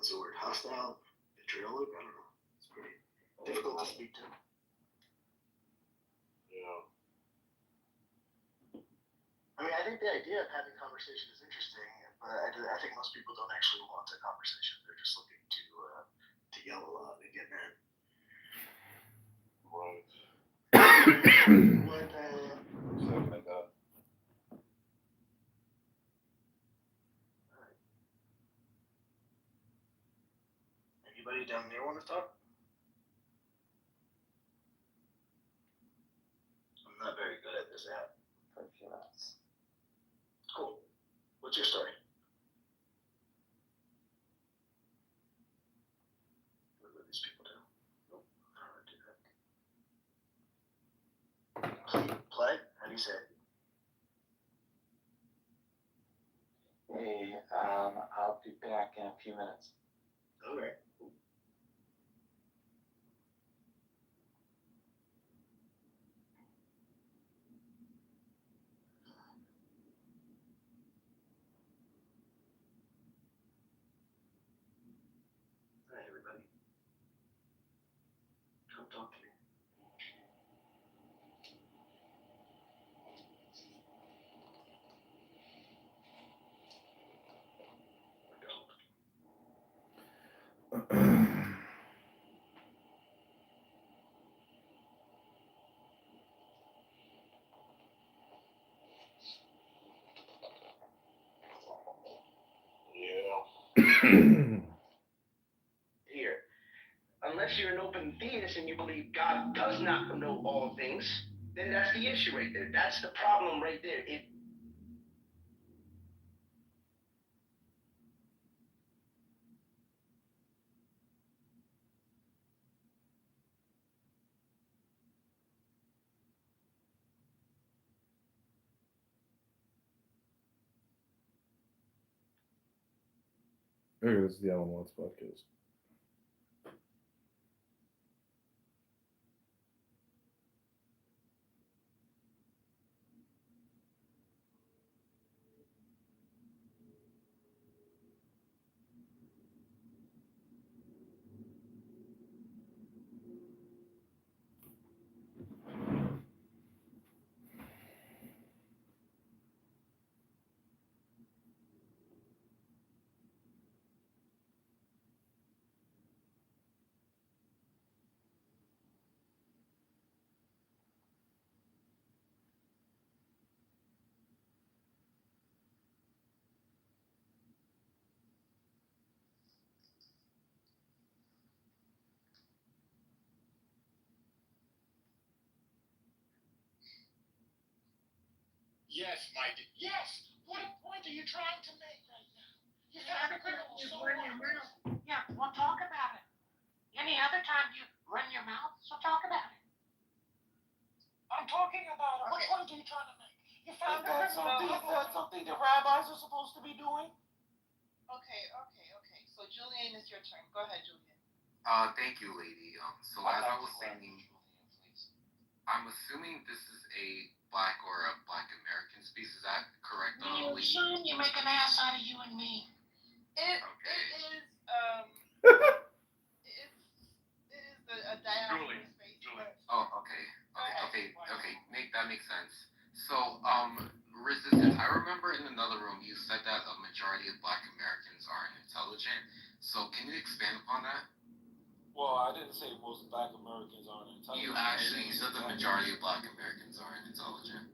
what's the word? Hostile, vitriolic. I don't know. It's pretty difficult to speak to. Yeah. I mean, I think the idea of having conversation is interesting, but I think most people don't actually want a conversation. They're just looking to yell a lot and get mad. Right. What? Something like that. Alright. Anybody down there want to talk? I'm not very good at this app. For a few minutes. Cool. What's your story? What do these people do? Nope. I don't want to do that. Play? How do you say it? Hey, I'll be back in a few minutes. Okay. Hi, everybody. Come talk to me. Here, unless you're an open theist and you believe God does not know all things, then that's the issue right there. That's the problem right there. Maybe this is the Alan Watts podcast. Yes, Mike. Yes. What point are you trying to make right now? You're hypocritical so much. Yeah, well, talk about it. Any other time you run your mouth, so talk about it. I'm talking about it. What point are you trying to make? You found out something the rabbis are supposed to be doing? Okay. So Julian, it's your turn. Go ahead, Julian. Thank you, lady. So as I was saying, I'm assuming this is a Black or a Black American speech. Is that correct, You lady? assume you make an ass out of you and me. It is a diaspora space. Oh, okay. That makes sense. So, resistance. I remember in another room you said that a majority of Black Americans aren't intelligent. So, can you expand upon that? Well, I didn't say most Black Americans aren't intelligent. You said the majority of Black Americans aren't intelligent.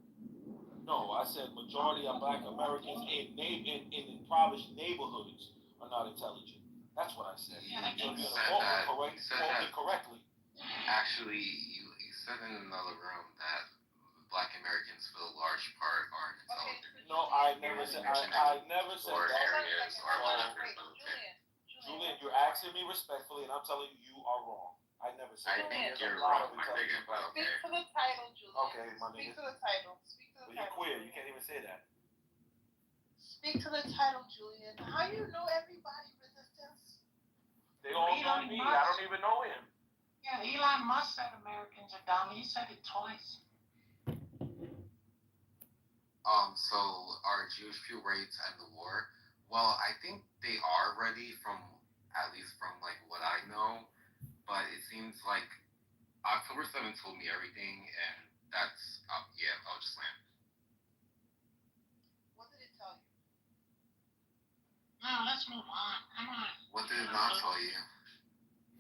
No, I said majority of Black Americans in impoverished neighborhoods are not intelligent. That's what I said. Yeah, You said that correctly. Actually, you said in another room that Black Americans for the large part aren't intelligent. No, I never said Or that. areas are Julian, you're asking me respectfully, and I'm telling you, you are wrong. I never said I that. think you're wrong, my nigga, but okay. Speak to the title, Julian. Okay, my nigga. Speak to the title. Well, you're queer. You can't even say that. Speak to the title, Julian. How you know everybody resistance? They all know me. I don't even know him. Yeah, Elon Musk said Americans are dumb. He said it twice. So are Jewish people ready to end the war? Well, I think they are ready from at least from like what I know. But it seems like October 7th told me everything, and that's yeah. I'll just land. What did it tell you? No, let's move on. Come on. What did it not tell you?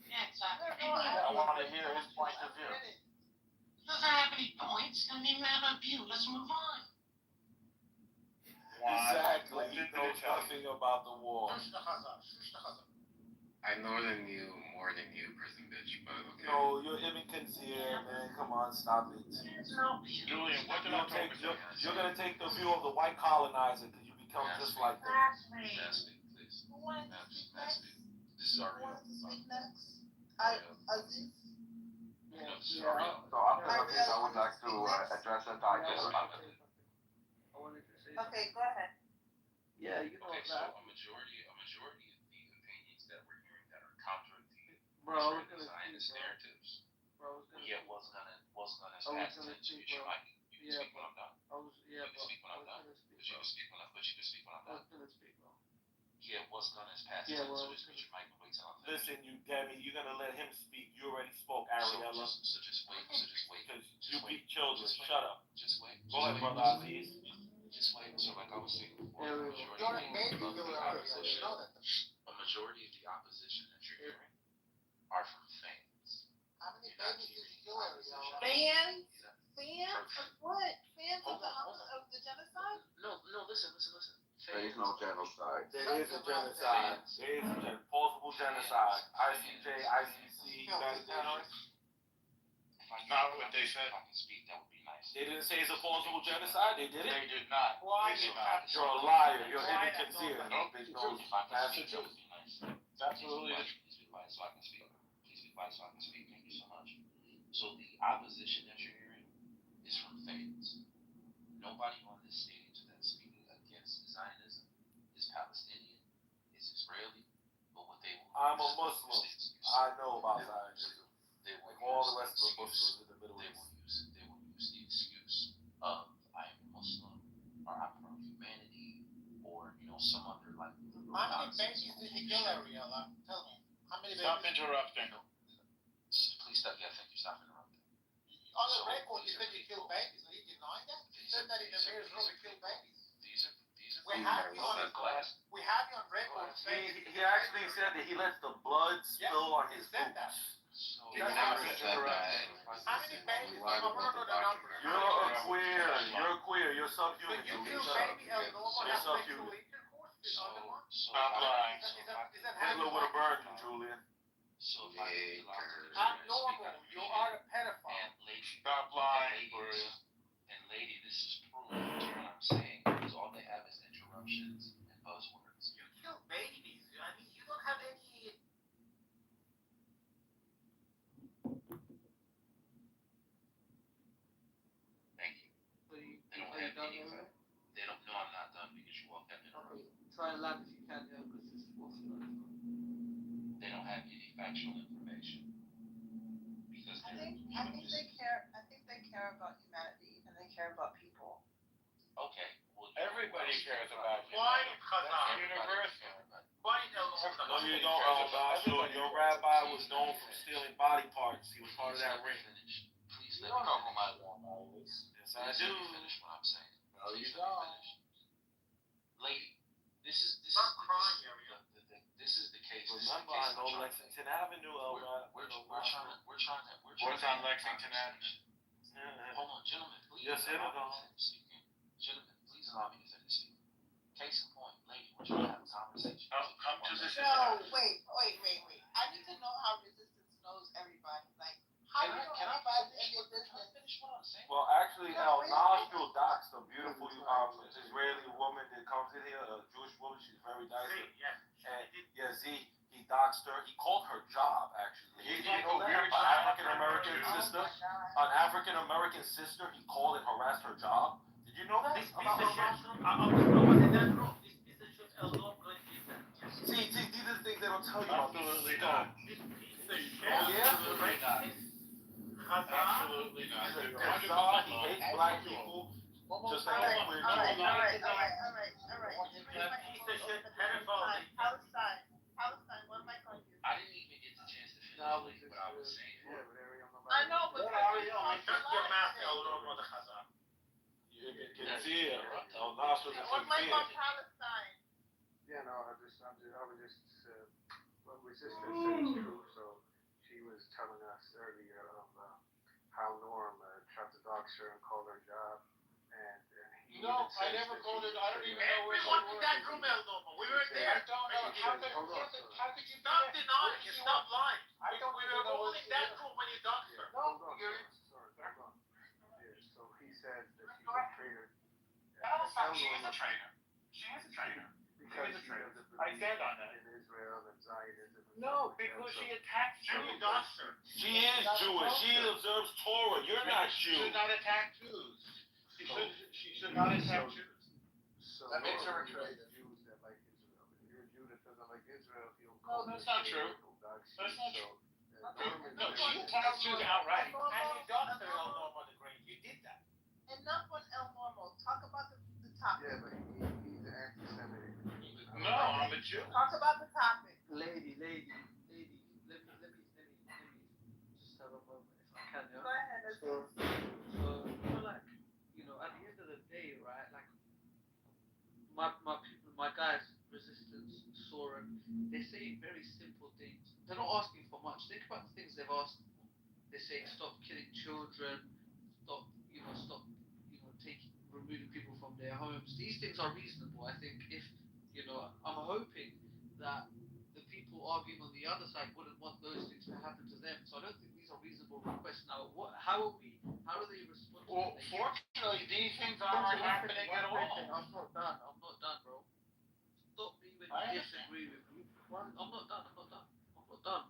Yeah, exactly. I want to hear his point of view. Doesn't have any points. Doesn't even have a view. Let's move on. Exactly. He knows nothing about the war. I know more than you, prison bitch. But okay. No, you're Ibn Kathir, man. Come on, stop it. There's no view. Julian, what did I take? You're gonna take the view of the white colonizer because you become just like them. That's me. Nasty, please. Who wanted to speak next? This is Who Ariel. wanted to speak next? Aziz? You know, this is Ariel. So after this, I would like to address the title. Okay, go ahead. Yeah, you know Okay, so that. a majority of the opinions that we're hearing that are counter the Bro, Zionist narratives. Bro, Yeah, what's gonna I pass was gonna attention? speak, You bro. might you can speak when I'm done. You can speak when I'm done. gonna But you can speak when I'm done. gonna speak, bro. Yeah, what's gonna pass Yeah, attention? well, But you might wait till I'm finished. Listen, you dummy, you're gonna let him speak. You already spoke, So Ariella. just wait. Because you beat children. Shut up. Just wait. Go ahead, brother Aziz. Just wait. So like I was saying before, Yeah, a we- majority of the opposition, a majority of the opposition that you're hearing are from fans. How many You're not babies did hearing you kill every opposition. Fans? You're not- Fans of what? Fans of Hold the on. of the genocide? No, listen. There is no genocide. There is a genocide. There is a plausible genocide. ICJ, ICC, United Nations. Not what they said. If I can speak, that would be nice. They didn't say it's a plausible genocide. They did it. They did not. Why They you did not. You're a liar. You're Why Ibn not? Kathir. No. Big If nose. I can speak, that would be nice. It's absolutely. Please be quiet so I can speak. Please be quiet so I can speak. Thank you so much. So the opposition that you're hearing is from fans. Nobody on this stage that's speaking against Zionism is Palestinian, is Israeli, but what they will I'm a use Muslim. is the excuse. I know about Zionism. They will Like all use the rest of the excuse. Muslims in the Middle They East. will use the excuse of I am Muslim or I'm from humanity or some other like liberal How many nonsense. babies did you kill, Ariella? Tell me. How many Stop babies? interrupting. Please stop. Yeah, thank you. Stop interrupting. On the record, you said you killed babies. Are you denying that? You said that in the mayor's room you killed babies. These are We have you on glass. We have you on record saying He actually said that he lets the blood spill on his said that. boots. So He That's never how said that. How many babies? I want to know the number. You're a queer. You're a queer. You're subhuman. When you Julian. kill Shut up. baby normal You're sexual subhuman. intercourse is on the one. Stop lying. Is that Hitler would have burned you, Julian. So if I could allow you to abnormal? You are a and pedophile. lady, Stop lying, Gloria. and lady, this is proof to what I'm saying because all they have is interruptions and buzzwords. You kill babies. I mean, you don't have any. Thank you. They don't have any. They don't know I'm not done because you walked out and interrupted. Try and laugh if you can, yeah, because this is false. They don't have any factual information because I they're think they care. I think they care about humanity and they care about people. okay. Well, Everybody cares about you. Why? That's universal. Why no? No, you don't, Al-Bashir. Your rabbi was known for stealing body parts. He was part of that ring. Please You let don't me know who finish. my rabbi is. Yes, I Please do. let me finish what I'm saying. No, you Please let me don't. finish. Lady, this is Stop crying, Ariel. this is the case. This is the Remember, case I know I'm trying to Lexington Avenue, We're trying to. What's on have a Lexington conversation. Yeah. Hold on, gentlemen, please. Yes, here we allow me go. to finish speaking. Gentlemen, please allow me to finish speaking. Case in point, lady, we're trying to have a conversation. Come to this. No, wait. I need to know how resistance knows everybody. Like, how do you know everybody in your business? Finish what I'm saying. Well, actually, El Nostril Docs, the beautiful Israeli woman that comes in here, a Jewish woman, she's very nice. And yeah, he doxed her. He called her job, actually. He's You like know a that? weird An child. African American sister. An African American sister, he called and harassed her job. Did you know that? About El Nostril? See, these are the things they don't tell you about. Absolutely not. Oh, yeah? Absolutely not. Absolutely not. He's a You're Khazar. He 100% hates wrong. black people. Just like that queer All right. Jew. Palestine. One of my was a What's big like deal. on Palestine? Yeah, no, I was just, well, resistance is true. So she was telling us earlier of how Norm tried to dox her and call her job, and he No, even I says never that called she it, I don't even couldn't- know where she Everyone in works. that room, El Normo. We were I there. don't know, He how says, could, hold on, how could you do Stop that? denying it. Stop lying. I don't We even were know all where in she that works. room when you doxed her. Yeah, hold on, you're- sorry, hold on. Yeah, so he says that she's a traitor. She is a traitor. She is a traitor. Because She is a she traitor. doesn't I believe stand on that. in Israel and Zionism. and No, stuff like that, because so- she attacked And you Jews. doxed her. She is Jewish. She observes Torah. You're not She Jew. should not attack Jews. She should not attack Jews. So That makes her a normally traitor. it's Jews that like Israel. If you're a Jew that doesn't like Israel, he'll No, call that's you not a true. traitor, he'll dox you. That's not So, true. Norm is No, very- she attacks Jews outright. And you doxed her El Normo on the grave. You did that. Enough on El Normo. Talk about the topic. Yeah, but he's an anti-Semitic. No, I'm a Jew. Talk about the topic. Lady, let me just have a moment if I can, Go yeah? ahead. Let's So, like, at the end of the day, right, like, my people, my guys, Resistance, Soren, they say very simple things. They're not asking for much. Think about the things they've asked for. They say stop killing children, stop, removing people from their homes. These things are reasonable. I think if, I'm hoping that the people arguing on the other side wouldn't want those things to happen to them. So I don't think these are reasonable requests. Now, how do they respond to Well, them? fortunately, these things aren't happening at all. I'm not done, bro. Stop me when I you understand. disagree with me. I'm not done.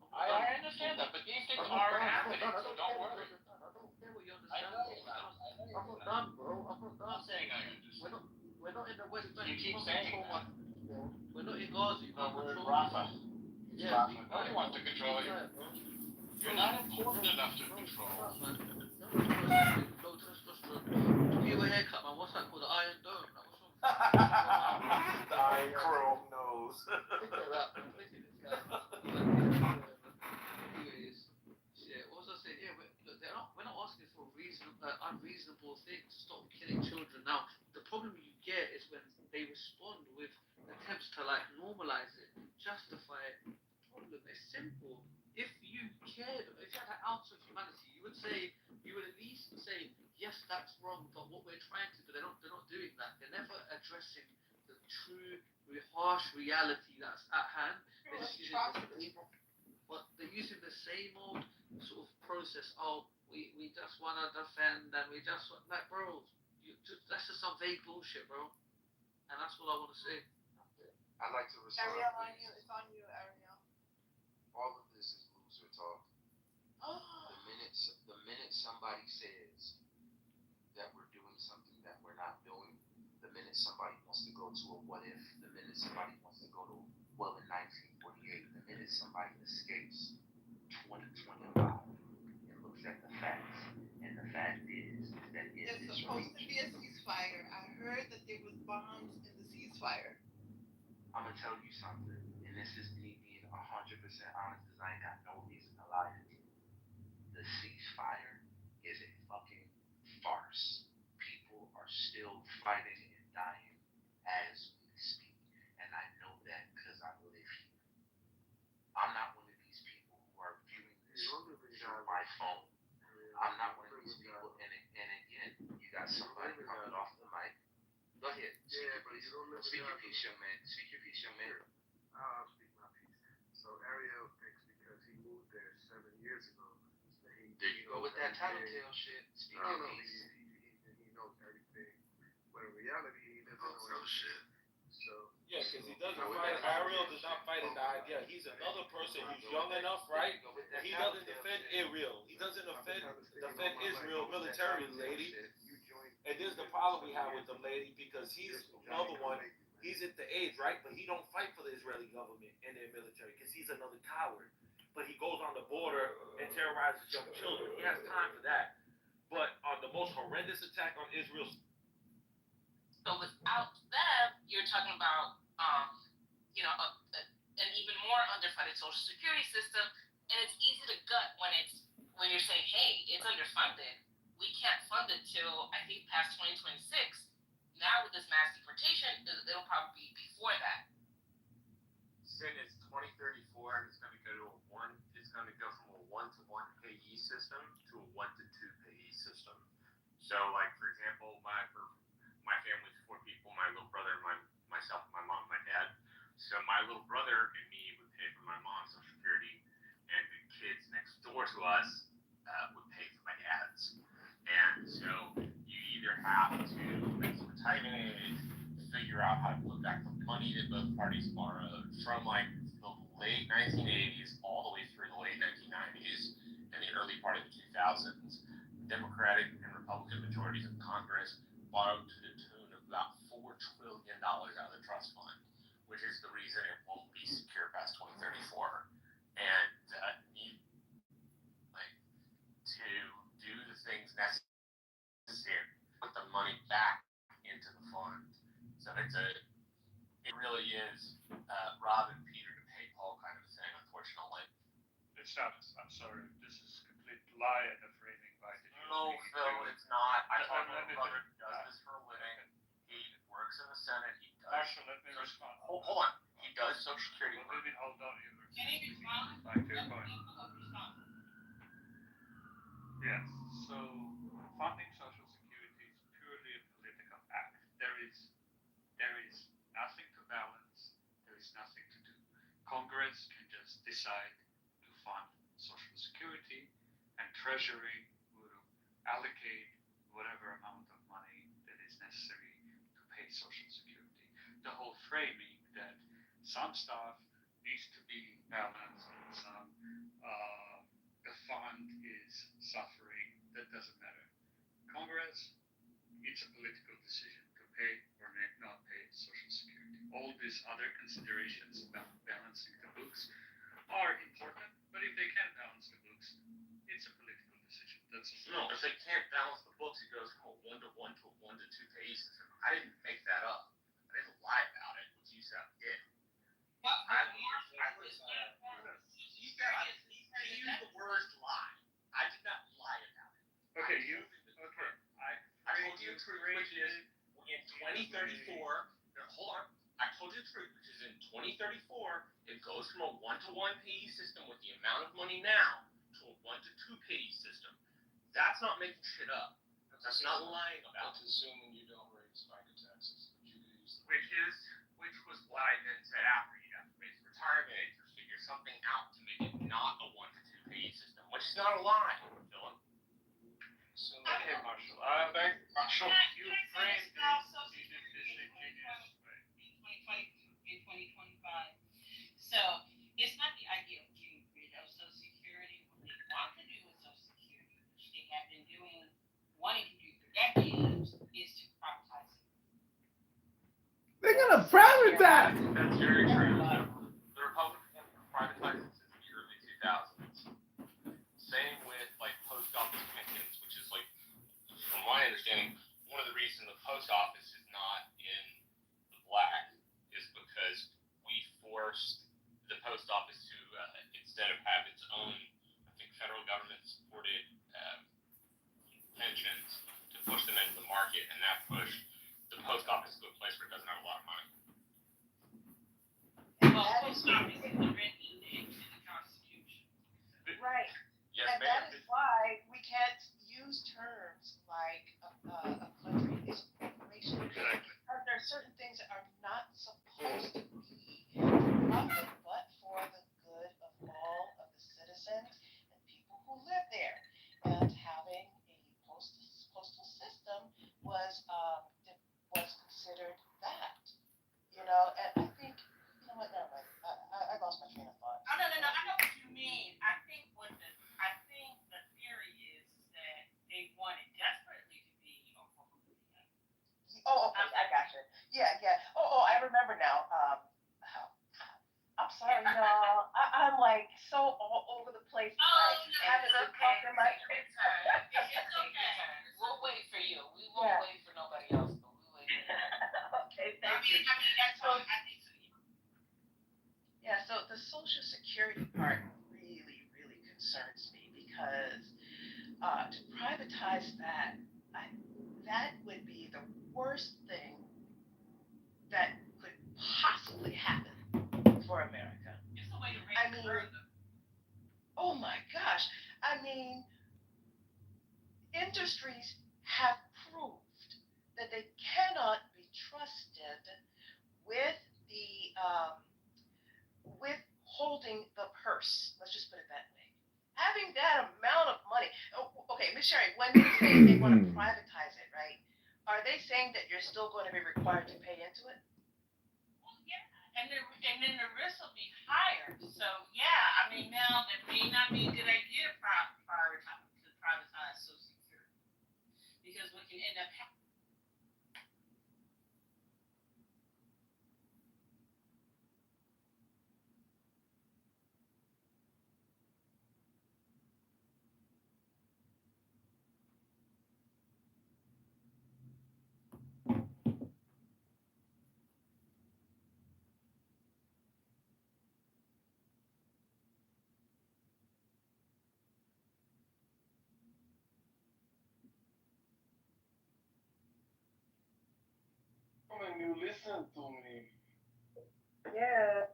I understand that, but these things aren't happening, so don't worry. I don't care what you I understand. know you're not. I know I'm you're not not. done, bro. I'm not I'm done. not saying I understand. We're not in the West Bank. You keep can't saying control that. We're not in Gaza. You No, can't we're in control Rafa. us. It's Yeah, Rafa. be Nobody quiet. wants to control Be you. quiet, bro. You're not important enough to control. Low testosterone. Give you a haircut, man. What's that called? The Iron Dome. Like, what's wrong? The Iron Chrome nose. Look at that, man. Look at this guy. Anyways, shit. What was I saying? Yeah, we're not asking for unreasonable things. Stop killing children. Now, the problem you get is when they respond with attempts to normalize it, justify it. The problem is simple. If you cared, if you had an ounce of humanity, you would at least say, yes, that's wrong, but what we're trying to do, they're not doing that. They're never addressing the true, harsh reality that's at hand. They're using the same old sort of process. Oh, we just want to defend, and we just want, bro, that's just some vague bullshit, bro. And that's what I want to say. I'd like to respond. Ariel, it's on you, Ariel. All of this is loser talk. The minute somebody says that we're doing something that we're not doing, the minute somebody wants to go to a what if, the minute somebody wants to go to in 1948, the minute somebody escapes 2025 and looks at the facts, and the fact is that There's supposed to be a ceasefire. I heard that there was bombs in the ceasefire. I'm gonna tell you something, and this is me being 100% honest, because I ain't got no reason to lie to you. The ceasefire is a fucking farce. People are still fighting and dying as we speak, and I know that because I live here. I'm not one of these people who are viewing this through my phone. I'm not one of these people, and again, you got somebody coming off the mic. Go ahead. Speak your piece, young man. Speak your piece, young man. I'll speak my piece. So Ariel thinks because he moved there 7 years ago, that he There you go with that tattletale shit. Speak your No, piece. he knows everything. But in reality, he doesn't know anything. So Yeah, because he doesn't fight. Ariel does not fight in the idea. He's another person who's young enough, right? He doesn't defend Israel. He doesn't defend Israel militarily, lady. And this is the problem we have with the lady, because he's another one. He's at the age, right? But he don't fight for the Israeli government and their military because he's another coward. But he goes on the border and terrorizes young children. He has time for that. But on the most horrendous attack on Israel. So without them, you're talking about, an even more underfunded social security system, and it's easy to gut when you're saying, hey, it's underfunded. We can't fund it till I think past 2026. now with this mass deportation, it'll probably be before that. Sin is 2034, and it's going to go to a one. It's going to go from a 1-to-1 payee system to a 1-to-2 payee system. So, like for example, my family's 4 people: my little brother, myself, my mom, my dad. So my little brother and me would pay for my mom's Social Security, and the kids next door to us would pay for my dad's. And so you either have to make some retirement age, figure out how to put back the money that both parties borrowed from like the late 1980s all the way through the late 1990s and the early part of the 2000s. Democratic and Republican majorities of Congress borrowed to the tune of about $4 trillion out of the trust fund, which is the reason it won't be secure past 2034. And to do the things necessary, put the money back into the fund. So it really is robbing Peter to pay Paul kind of a thing, unfortunately. It's not, I'm sorry, this is a complete lie and a framing by the No, Phil, it's not. I talk to my brother who does this for a living. He works in the Senate. He does. Marshall, let me respond. Hold on. He does Social Security Well, work. maybe hold on. Can he respond? Back to your point. Yes, so funding Social Security is purely a political act. There is nothing to balance. There is nothing to do. Congress can just decide to fund Social Security, and Treasury will allocate whatever amount of money that is necessary to pay Social Security. The whole framing that some stuff needs to be balanced and some the fund is suffering, that doesn't matter. Congress, it's a political decision to pay or not pay Social Security. All these other considerations about balancing the books are important, but if they can't balance the books, it's a political decision. That's No, if they can't balance the books, it goes from a 1-to-1 to a 1-to-2 payee system. I didn't make that up. I didn't lie about it, which you said I did. He used the word lie. I did not lie about it. okay. I told you the truth, which is in 2034. Hold on. I told you the truth, which is in 2034, it goes from a 1-to-1 payee system with the amount of money now to a 1-to-2 payee system. That's not making shit up. That's not lying about it. That's assuming you don't raise FICA taxes, Which was what I then said after you have to raise the retirement age or figure something out to make it not a 1-to-2 payee system, which is not a lie, Philip. So, Okay, Marshall. Marshall, you framed it in a disingenuous way. In 2025. So it's not the idea of getting rid of Social Security. What they want to do with Social Security, which they have been wanting to do for decades, is to privatize it. They're gonna privatize. That's very true. The Republicans privatized it since the early 2000s. Same with like post office commissions, which is like, from my understanding, one of the reasons the post office is not in the black is because we forced the post office to, instead of have its own, I think, federal government supported pensions, to push them into the market, and that pushed the post office to a place where it doesn't have a lot of money. Well, post office is written into the Constitution. Right. Yes, And ma'am. that is why we can't use terms like a country is a corporation. Exactly. Because there are certain things that are not supposed to be for profit, but for the good of all of the citizens and people who live there. And having a postal system was considered that. You know, and I think, you know what, never mind. I lost my train of thought. Oh, no. I know what you mean. I think the theory is that they want it desperately to be a corporation. Oh, okay, I got you. Yeah. Oh, I remember now. I'm sorry, y'all. I'm like so all over the place. Oh, no, having to talk in my It's okay. We'll wait for you. We won't wait for nobody else, but we'll wait for you. Okay, thank you. I mean, that's what I think. Yeah, so the Social Security part really, really concerns me because to privatize that, that would be the worst thing that could possibly happen for America. It's a way to I raise mean, further. oh my gosh. I mean, industries have proved that they cannot be trusted with the with holding the purse. Let's just put it that way. Having that amount of money. Oh, okay, Miss Sherry, when they say they want to privatize it, right? Are they saying that you're still going to be required to pay into it? Well, yeah, and then the risk will be higher. So yeah, I mean now that may not be a good idea to privatize Social Security because what can end up happening. When you listen to me. Yeah.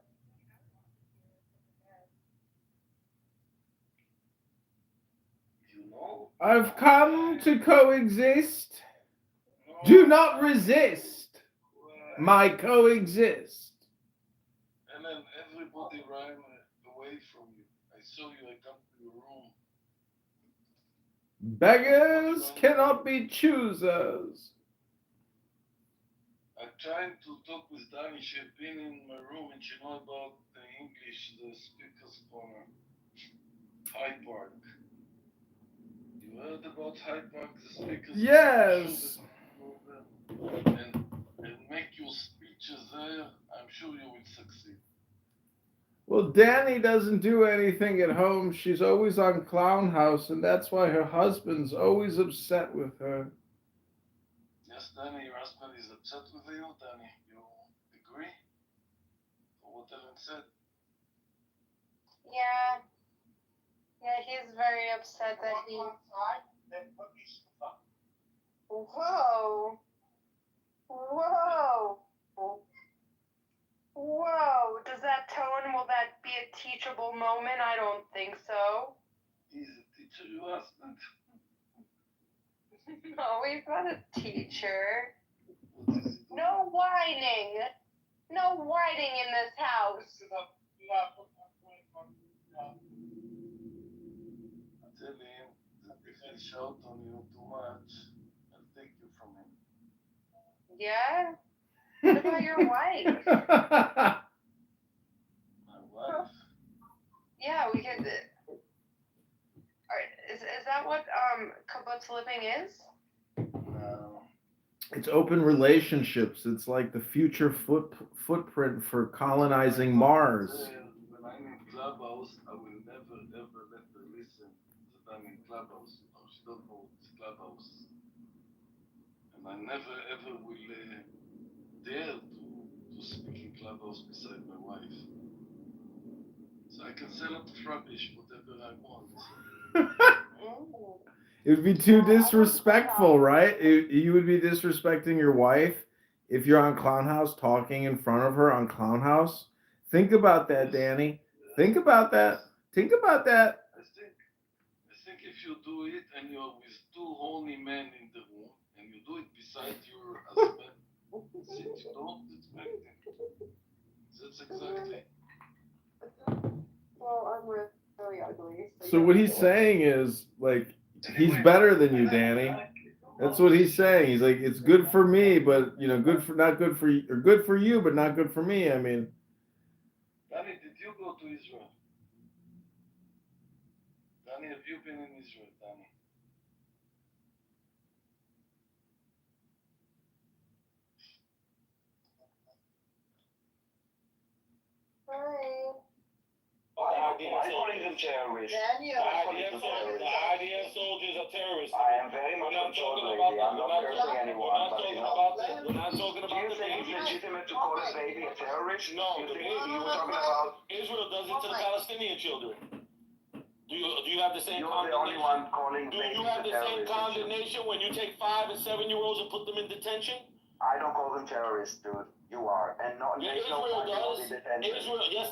You know? I've come to coexist. Do not resist my coexist. And then everybody ran away from you. I saw you, I come to your room. Beggars cannot be choosers. I'm trying to talk with Danny. She's been in my room and she knows about the English, the speakers corner. Hyde Park. You heard about Hyde Park, the speakers? Yes. And make your speeches there. I'm sure you will succeed. Well, Danny doesn't do anything at home. She's always on Clown House, and that's why her husband's always upset with her. Yes, Danny, your husband is upset with you, Danny. You agree? For what Ellen said? Yeah. Yeah, he's very upset that he. Whoa. Whoa. Whoa. Does that tone, will that be a teachable moment? I don't think so. He's a teacher, your husband? No, he's not a teacher. No whining. No whining in this house. I tell him that if I shout on you too much, I'll take you from him. Yeah? What about your wife? My wife? Yeah, we could. Is that what kibbutz living is? No. It's open relationships. It's like the future footprint for colonizing Mars. When I'm in Clubhouse, I will never ever let her listen that I'm in Clubhouse. You know, she don't know it's Clubhouse. And I never ever will dare to speak in Clubhouse beside my wife. So I can sell up rubbish, whatever I want. It would be too disrespectful, right? You would be disrespecting your wife if you're on Clown House talking in front of her on Clown House. Think about that, Danny. Think about that. Think about that. I think if you do it and you're with two horny men in the room and you do it beside your husband, since you don't expect it. That's exactly. Well, I'm really ugly. So what he's saying is, like, he's better than you, Danny. That's what he's saying. He's like, it's good for me, but not good for you, or good for you, but not good for me. I mean, Danny, did you go to Israel? Danny, have you been in Israel, Danny? Hi. I'm calling them terrorists. Daniel. The IDF soldiers are terrorists. I am very much controlled, lady. I'm not cursing anyone, but you know. We're not talking Do about you the think baby. it's legitimate to call a baby a terrorist? No, You the think baby. you were talking about? Israel does it to the Palestinian children. Do you have the same You're condemnation? the only one calling Do babies you have a the same terrorist. condemnation when you take 5 and 7-year-olds and put them in detention? I don't call them terrorists, dude. You are. And no, Yeah, there's no Israel time to does. defend them. Israel, yes,